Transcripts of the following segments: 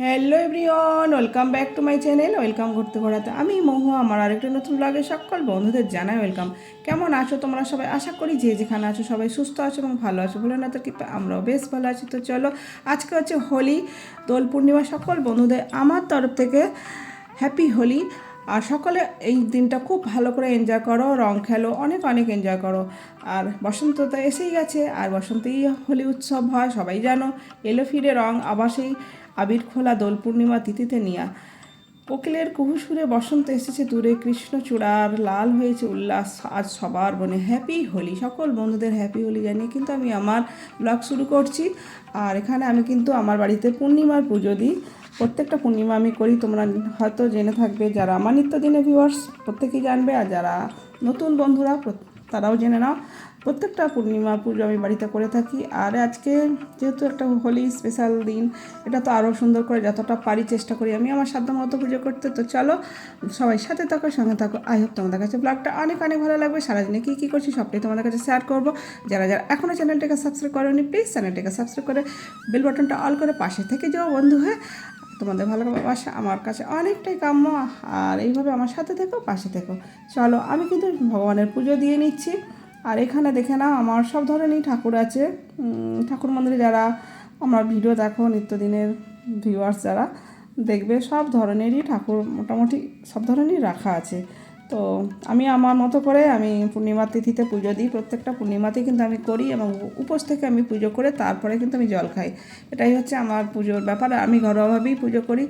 Hello everyone, welcome back to my channel. Welcome করতে ঘোরাতে আমি মহু। আমার আরেকটা নতুন ব্লগে সকল বন্ধুদের জানাই ওয়েলকাম। কেমন আছো তোমরা সবাই? আশা করি যে যেখানে আছো সবাই সুস্থ আছো এবং ভালো আছো। বলে না তো কি, আমরাও বেশ ভালো আছি। তো চলো, আজকে হচ্ছে হোলি, দোল পূর্ণিমা। সকল বন্ধুদের আমার তরফ থেকে হ্যাপি হোলি। আর সকলে এই দিনটা খুব ভালো করে এনজয় করো, রং খেলো, অনেক অনেক এনজয় করো। আর বসন্ত তো এসেই গেছে, আর বসন্তেই হোলি উৎসব হয়, সবাই জানো। এলো ফিরে রং আবার সেই আবির খোলা দোল পূর্ণিমা তিথিতে নিয়া। কোকিলের কুহু সুরে বসন্ত এসেছে দূরে, কৃষ্ণচূড়ার লাল হয়েছে উল্লাস আজ সবার মনে। হ্যাপি হোলি, সকল বন্ধুদের হ্যাপি হোলি জানিয়ে কিন্তু আমি আমার ব্লগ শুরু করছি। আর এখানে আমি কিন্তু আমার বাড়িতে পূর্ণিমার পুজো দিই। প্রত্যেকটা পূর্ণিমা আমি করি, তোমরা হয়তো জেনে থাকবে। যারা আমার নিত্যদিনের ভিউয়ার্স প্রত্যেকেই জানবে, আর যারা নতুন বন্ধুরা তারাও জেনে নাও। প্রত্যেকটা পূর্ণিমা পুজো আমি বাড়িতে করে থাকি। আর আজকে যেহেতু একটা হোলি স্পেশাল দিন, এটা তো আরও সুন্দর করে যতটা পারি চেষ্টা করি আমি আমার সাধ্য মতো পুজো করতে। তো চলো, সবাই সাথে থাকো, সঙ্গে থাকো। আই হোপ তোমাদের কাছে ব্লগটা অনেক অনেক ভালো লাগবে। সারাদিনে কী কী করছি সবটাই তোমাদের কাছে শেয়ার করবো। যারা যারা এখনও চ্যানেলটাকে সাবস্ক্রাইব করেনি, প্লিজ চ্যানেলটাকে সাবস্ক্রাইব করে বেল বাটনটা অল করে পাশে থেকে যাও বন্ধু। হ্যাঁ, তোমাদের ভালোবাসা আমার কাছে অনেকটাই কাম্য। আর এইভাবে আমার সাথে থেকো, পাশে থেকো। চলো, আমি কিন্তু ভগবানের পুজো দিয়ে নিচ্ছি। আর এখানে দেখে নাও, আমার সব ধরনেরই ঠাকুর আছে। ঠাকুর মন্দিরে যারা আমার ভিডিও দেখো, নিত্যদিনের ভিউয়ার্স যারা দেখবে, সব ধরনেরই ঠাকুর মোটামুটি সব ধরনেরই রাখা আছে। তো আমি আমার মতো করে আমি পূর্ণিমার তিথিতে পুজো দিই। প্রত্যেকটা পূর্ণিমাতেই কিন্তু আমি করি, এবং উপোস থেকে আমি পুজো করে তারপরে কিন্তু আমি জল খাই। এটাই হচ্ছে আমার পুজোর ব্যাপার। আমি ঘরোয়াভাবেই পুজো করি,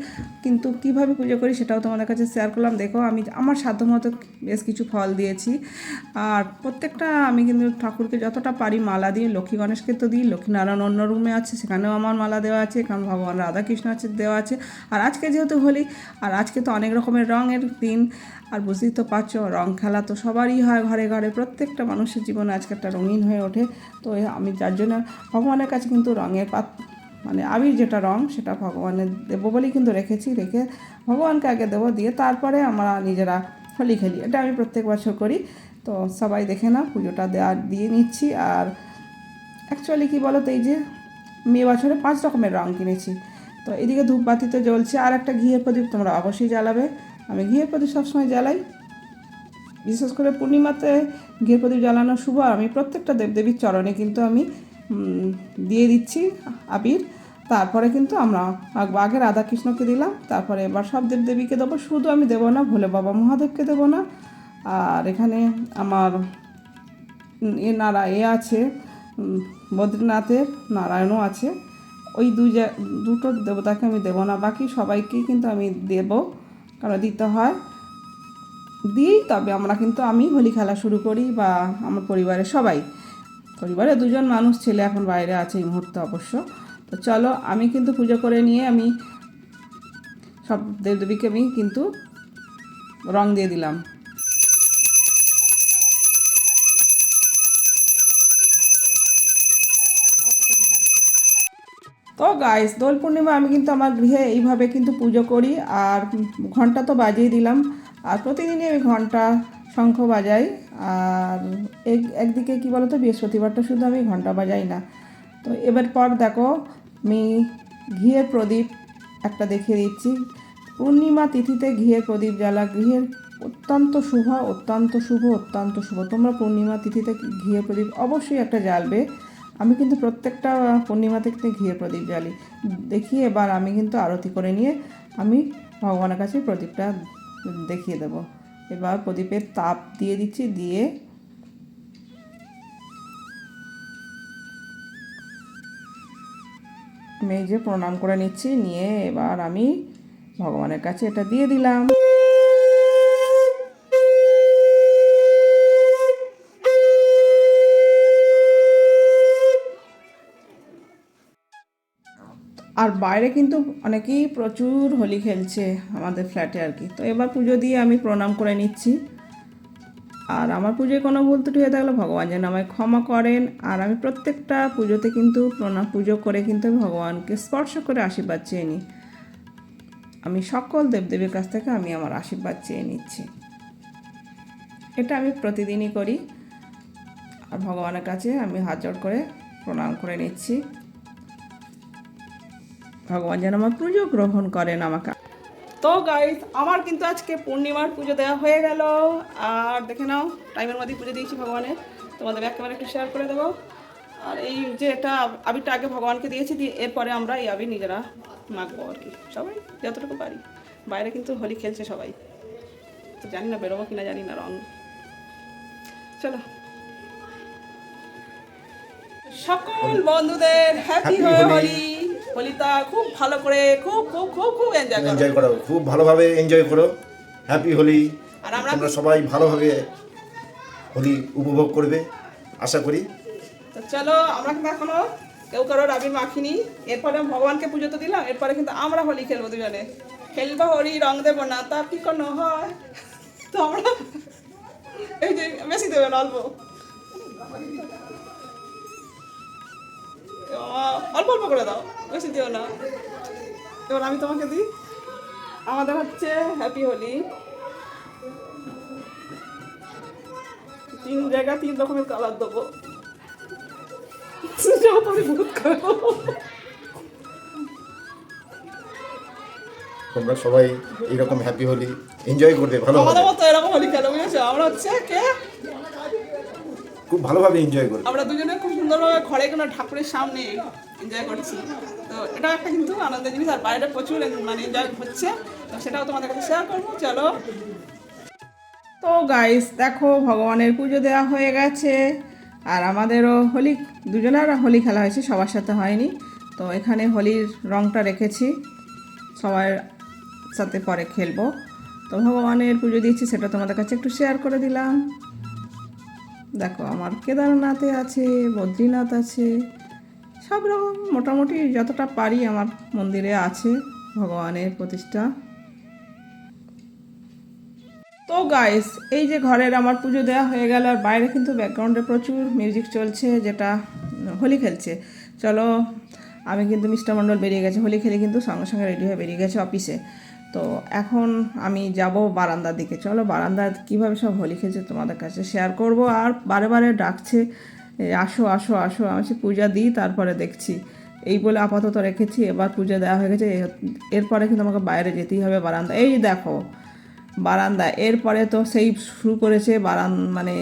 কিন্তু কীভাবে পুজো করি সেটাও তোমাদের কাছে শেয়ার করলাম। দেখো, আমি আমার সাধ্যমতো বেশ কিছু ফল দিয়েছি। আর প্রত্যেকটা আমি কিন্তু ঠাকুরকে যতটা পারি মালা দিই। লক্ষ্মী গণেশকে তো দিই, লক্ষ্মীনারায়ণ অন্য রুমে আছে, সেখানেও আমার মালা দেওয়া আছে, কারণ ভগবান রাধাকৃষ্ণ আছে দেওয়া আছে। আর আজকে যেহেতু হোলি, আর আজকে তো অনেক রকমের রঙের দিন। আর বুঝতেই তো পারছো, রং খেলা তো সবারই হয় ঘরে ঘরে। প্রত্যেকটা মানুষের জীবনে আজকে একটা রঙিন হয়ে ওঠে। তো আমি যার জন্য ভগবানের কাছে কিন্তু রঙের মানে আবির যেটা রং, সেটা ভগবানের দেবো বলেই কিন্তু রেখে ভগবানকে আগে দেবো, দিয়ে তারপরে আমরা নিজেরা হোলি খেলি। এটা আমি প্রত্যেক বছর করি। তো সবাই দেখে না, পুজোটা দিয়ে নিচ্ছি। আর অ্যাকচুয়ালি কী বলো তো, এই যে আমি বছরে 5 রকমের রং কিনেছি। তো এদিকে ধূপবাতি তো জ্বলছে, আর একটা ঘিয়ের প্রদীপ তোমরা অবশ্যই জ্বালাবে। আমি ঘিয়ের প্রদীপ সবসময় জ্বালাই, বিশেষ করে পূর্ণিমাতে ঘিয়ের প্রদীপ জ্বালানো শুভ। আর আমি প্রত্যেকটা দেবদেবীর চরণে কিন্তু আমি দিয়ে দিচ্ছি আবির। তারপরে কিন্তু আমরা আগে রাধাকৃষ্ণকে দিলাম, তারপরে এবার সব দেবদেবীকে দেবো। শুধু আমি দেবো না, ভোলে বাবা মহাদেবকে দেবো না। আর এখানে আমার আছে, বদ্রীনাথের নারায়ণও আছে। ওই দুটো দেবতাকে আমি দেবো না, বাকি সবাইকেই কিন্তু আমি দেবো, কারণ দিতে হয়। দিয়েই তবে আমি হোলি খেলা শুরু করি, বা আমার পরিবারের সবাই। পরিবারে 2জন মানুষ, ছেলে এখন বাইরে আছে এই মুহূর্তে অবশ্য। তো চলো, আমি কিন্তু পুজো করে নিয়ে আমি সব দেবদেবীকে আমি কিন্তু রং দিয়ে দিলাম। তো গাইস, দোল পূর্ণিমা আমি কিন্তু আমার গৃহে এইভাবে কিন্তু পুজো করি। আর ঘন্টা তো বাজিয়ে দিলাম, আর প্রতিদিনই আমি ঘন্টা শঙ্খ বাজাই। আর একদিকে কী বলো তো, বৃহস্পতিবারটা শুধু আমি ঘন্টা বাজাই না। তো এবার পর দেখো, আমি ঘিয়ের প্রদীপ একটা দেখিয়ে দিচ্ছি। পূর্ণিমা তিথিতে ঘিয়ের প্রদীপ জ্বালা গৃহের অত্যন্ত শুভ, অত্যন্ত শুভ, অত্যন্ত শুভ। তোমরা পূর্ণিমা তিথিতে ঘিয়ের প্রদীপ অবশ্যই একটা জ্বালবে। আমি কিন্তু প্রত্যেকটা পূর্ণিমা থেকে ঘিয়ের প্রদীপ জ্বালি। দেখিয়ে এবার আমি কিন্তু আরতি করে নিয়ে আমি ভগবানের কাছে প্রদীপটা দেখিয়ে দেব। এবার প্রদীপের তাপ দিয়ে দিচ্ছি, দিয়ে আমি এই যে প্রণাম করে নিচ্ছি, নিয়ে এবার আমি ভগবানের কাছে এটা দিয়ে দিলাম। আর বাইরে কিন্তু অনেকেই প্রচুর হোলি খেলছে আমাদের ফ্ল্যাটে আর কি। তো এবার পুজো দিয়ে আমি প্রণাম করে নিচ্ছি। আর আমার পুজোয় কোনো ভুল ত্রুটি হয়ে থাকলে ভগবান যেন আমায় ক্ষমা করেন। আর আমি প্রত্যেকটা পুজোতে কিন্তু পুজো করে কিন্তু আমি ভগবানকে স্পর্শ করে আশীর্বাদ চেয়ে নিই। আমি সকল দেবদেবীর কাছ থেকে আমি আমার আশীর্বাদ চেয়ে নিচ্ছি। এটা আমি প্রতিদিনই করি। আর ভগবানের কাছে আমি হাত জোড় করে প্রণাম করে নিচ্ছি। ভগবান যেন আমার পুজো গ্রহণ করেন আমাকে। তো গাইস, আমার কিন্তু আজকে পূর্ণিমার পুজো দেওয়া হয়ে গেল। আর দেখে নাও, টাইমের মধ্যেই পুজো দিয়েছি ভগবানের, তোমাদের একেবারে একটু শেয়ার করে দেবো। আর এই যে এটা আবিরটা আগে ভগবানকে দিয়েছি, দিয়ে এরপরে আমরা এই আবির নিজেরা মাখবো আর কি, সবাই যতটুকু পারি। বাইরে কিন্তু হোলি খেলছে সবাই, তো জানি না বেরোবো কিনা, জানি না রং। চলো, সকল বন্ধুদের হ্যাপি হোলি। হোলিটা খুব ভালো করে খুব খুব খুব খুব এনজয় করো, খুব ভালোভাবে এনজয় করো। হ্যাপি হোলি। আর আমরা সবাই ভালোভাবে হোলি উপভোগ করবে আশা করি। তো চলো, আমরা কিন্তু এখনো কেউ কারোর আবির মাখিনি, এরপরে ভগবানকে পুজো তো দিলাম, এরপরে কিন্তু আমরা হোলি খেলবো দুজনে। খেলবো হোলি, রং দেবো না, তা কি কোনো হয়? তো আমরা এই যে বেশি দেবেন অল্প অল্প অল্প করে দাও, বেশি দিও না। এবার আমি তোমাকে দিই। আমাদের হচ্ছে হ্যাপি হোলি, 3 জায়গা 3 রকমের কালার দেবো। তোমরা সবাই এইরকম হ্যাপি হোলি এনজয় করবে ভালো। আমাদের মতো এরকম হোলি খেলো, বুঝেছো? আমরা হচ্ছে কে খুব ভালোভাবে এনজয় করবে। আমরা দুজনে খুব সুন্দরভাবে ঘরে কোনো ঠাকুরের সামনে এনজয় করছি। তো এটা একটা কিন্তু আনন্দের জিনিস, আর বাইরে প্রচুর মানে এনজয় হচ্ছে, তো সেটাও তোমাদের কাছে শেয়ার করবো। চলো। তো গাইস দেখো, ভগবানের পুজো দেওয়া হয়ে গেছে, আর আমাদেরও হোলি, দুজনের হোলি খেলা হয়েছে, সবার সাথে হয়নি। তো এখানে হোলির রংটা রেখেছি, সবার সাথে পরে খেলবো। তো ভগবানের পুজো দিয়েছি, সেটা তোমাদের কাছে একটু শেয়ার করে দিলাম। দেখো, আমার কেদারনাথে আছে, বদ্রীনাথ আছে, সব রকম মোটামুটি যতটা পারি আমার মন্দিরে আছে ভগবানের প্রতিষ্ঠা। তো গাইস, এই যে ঘরের আমার পুজো দেওয়া হয়ে গেল, আর বাইরে কিন্তু ব্যাকগ্রাউন্ডে প্রচুর মিউজিক চলছে, যেটা হোলি খেলছে। চলো, আমি কিন্তু মিস্টার মণ্ডল বেরিয়ে গেছে হোলি খেলে, কিন্তু সঙ্গে সঙ্গে রেডি হয়ে বেরিয়ে গেছে অফিসে। তো এখন আমি যাব বারান্দার দিকে। চলো, বারান্দার কীভাবে সব হোলি খেলছে তোমাদের কাছে শেয়ার করব। আর বারে বারে ডাকছে, আসো আসো আসো। আমি সে পূজা দিই, তারপরে দেখছি, এই বলে আপাতত রেখেছি। এবার পূজা দেওয়া হয়ে গেছে, এরপরে কিন্তু আমাকে বাইরে যেতেই হবে বারান্দা। এই দেখো বারান্দা, এরপরে তো সেই শুরু করেছে মানে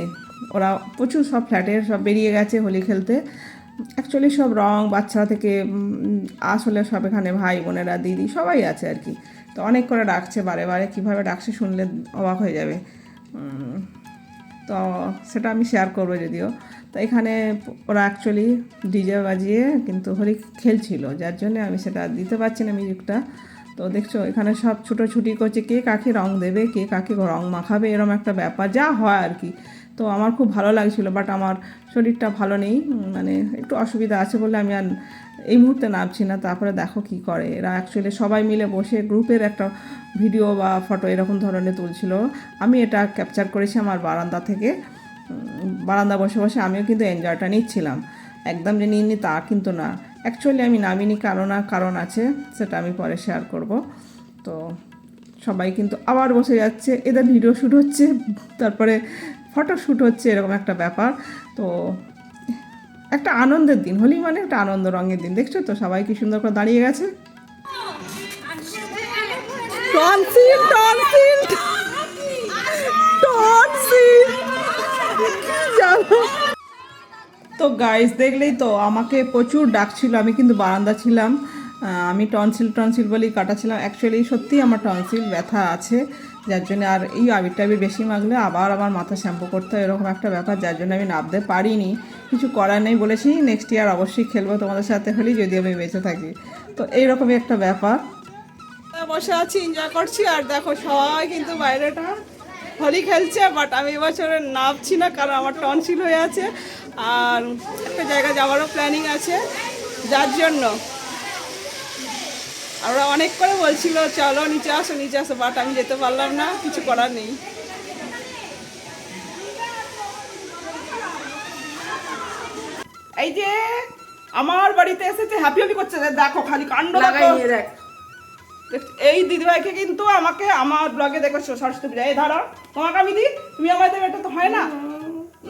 ওরা প্রচুর সব ফ্ল্যাটের সব বেরিয়ে গেছে হোলি খেলতে। অ্যাকচুয়ালি সব রং, বাচ্চা থেকে আসলে সব এখানে ভাই বোনেরা, দিদি সবাই আছে আর কি। তো অনেক করে ডাকছে বারে বারে, কীভাবে ডাকছে শুনলে অবাক হয়ে যাবে। তো সেটা আমি শেয়ার করবো যদিও। তো এখানে ওরা অ্যাকচুয়ালি ডিজে বাজিয়ে কিন্তু হোলি খেলছিল, যার জন্যে আমি সেটা দিতে পারছি না মিউজিকটা। তো দেখছো, এখানে সব ছুটোছুটি করছে, কে কাকে রং দেবে, কে কাকে রং মাখাবে, এরকম একটা ব্যাপার যা হয় আর কি। তো আমার খুব ভালো লাগছিলো, বাট আমার শরীরটা ভালো নেই, মানে একটু অসুবিধা আছে বলে আমি আর এই মুহূর্তে নামছি না। তারপরে দেখো কি করে এরা, অ্যাকচুয়ালি সবাই মিলে বসে গ্রুপের একটা ভিডিও বা ফটো এরকম ধরনের তুলছিল। আমি এটা ক্যাপচার করেছি আমার বারান্দা থেকে, বারান্দা বসে বসে আমিও কিন্তু এনজয়টা নিচ্ছিলাম। একদম যে নিইনি তা কিন্তু না, অ্যাকচুয়ালি আমি নামিনি, কারণ আছে, সেটা আমি পরে শেয়ার করব। তো সবাই কিন্তু আবার বসে যাচ্ছে, এদের ভিডিও শ্যুট হচ্ছে, তারপরে ফটো শ্যুট হচ্ছে, এরকম একটা ব্যাপার। তো একটা আনন্দের দিন, হোলি মানে একটা আনন্দ রঙের দিন। দেখছো তো সবাই কি সুন্দর করে দাঁড়িয়ে গেছে। টনসিল টনসিল টনসিল তো গাইস, দেখলেই তো আমাকে প্রচুর ডাকছিল, আমি কিন্তু বারান্দা ছিলাম। আমি টনসিল বলেই কাটাছিলাম। অ্যাকচুয়ালি সত্যিই আমার টনসিল ব্যথা আছে, যার জন্য আর এই আবির বেশি মাগলে আবার আমার মাথা শ্যাম্পু করতে হয়, এরকম একটা ব্যাপার, যার জন্য আমি নামতে পারিনি। কিছু করার নেই, বলেছি নেক্সট ইয়ার অবশ্যই খেলবো তোমাদের সাথে হোলি, যদি আমি বেঁচে থাকি। তো এইরকমই একটা ব্যাপার। বসে আছি, এনজয় করছি, আর দেখো সবাই কিন্তু বাইরেটা হোলি খেলছে, বাট আমি এবছরে নামছি না, কারণ আমার টনসিল হয়ে আছে, আর একটা জায়গা যাওয়ারও প্ল্যানিং আছে, যার জন্য আমরা অনেক করে বলছিল চলো নিচে আসো, বাট আমি যেতে পারলাম না, কিছু করার নেই। এই যে আমার বাড়িতে এসেছে, হ্যাপি হ্যাপি করছে, দেখো খালি কাণ্ড দেখো। এই দিদিভাইকে কিন্তু আমাকে আমার ব্লগে দেখেছো সরস্বতী পূজা, এই ধরো তোমাকে আমি দিই, তুমি আমায় দেবে, এটা তো হয় না।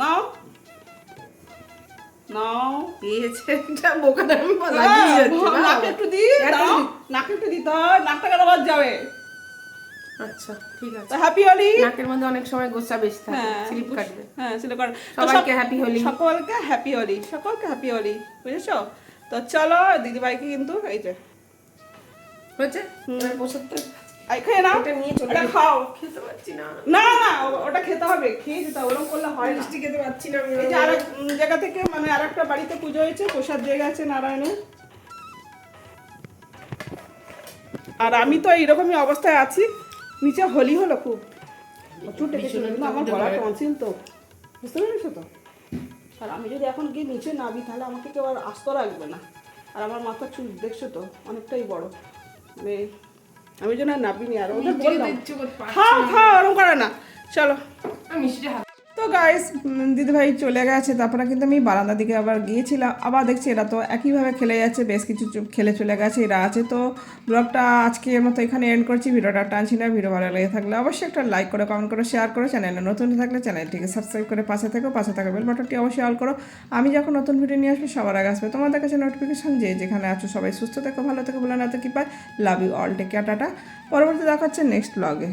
নাও নাও পেয়েছে এটা বোকাটা আমি লাগিয়ে যাচ্ছি না। নাকে একটু দি দাও নাকে একটু দিতে হয় নাকটা কেন বাদ যাবে আচ্ছা ঠিক আছে। তো হ্যাপি হোলি নাকের মধ্যে অনেক সময় গোসা বেশি থাকে, হ্যাঁ স্লিপ কাটবে। হ্যাঁ সেটা কর সবাইকে happy হোলি। সকলকে হ্যাপি হোলি সকলকে হ্যাপি হোলি বুঝেছো। তো চলো দিদিভাইকে কিন্তু এই যে হয়েছে এবার প্রসাদটা এই খেয়ে নাও এটা নিয়ে চলে এটা যাই। খাও খেতে পারছি না, না না ওটা খেতে হবে খেয়ে যেতে হবে, ওরকম করলে হয় না। মিষ্টি খেতে পারছি না আমি। এই যে আরেক জায়গা থেকে মানে আরেকটা বাড়িতে পুজো হয়েছে প্রসাদ দিয়ে গেছে নারায়ণের, আর আমি তো এইরকমই অবস্থায় আছি। নিচে হোলি হলো খুব প্রচুর ডেকেছিল কিন্তু আমার গলা টনসিল তো বুঝতে পেরেছো তো। আর আমি যদি এখন গিয়ে নিচে নামি তাহলে আমাকে কেউ আর আস্ত রাখবে না। আর আমার মাথার চুল দেখছো তো অনেকটাই বড়, মানে আমি যেন আর নাবিনি। আর ওদের মিষ্টি বললাম খেতে ইচ্ছে করতে পারছি খাও না। খাও ওরকম করে না চলো। আমি মিষ্টিটা হাতে তো গাইস দিদিভাই চলে গেছে, তারপরে কিন্তু আমি বারান্দার দিকে আবার গিয়েছিলাম, আবার দেখছি এরা তো একইভাবে খেলে যাচ্ছে, বেশ কিছু খেলে চলে গেছে, এরা আছে। তো ব্লগটা আজকের মতো এখানে এন্ড করছি, ভিডিওটা টানছি না। ভিডিও ভালো লেগে থাকলে অবশ্যই একটা লাইক করে কমেন্ট করে শেয়ার করো, চ্যানেলে নতুন থাকলে চ্যানেলটিকে সাবস্ক্রাইব করে পাশে থাকো, পাশে থাকা বেল বাটনটি অবশ্যই অল করো। আমি যখন নতুন ভিডিও নিয়ে আসবো সবার আগে আসবে তোমাদের কাছে নোটিফিকেশন। যে যেখানে আছো সবাই সুস্থ থেকো, ভালো থেকো, বলে না তো কি পাই। Love you all, take care, tata. পরবর্তী দেখা হচ্ছে নেক্সট ব্লগে।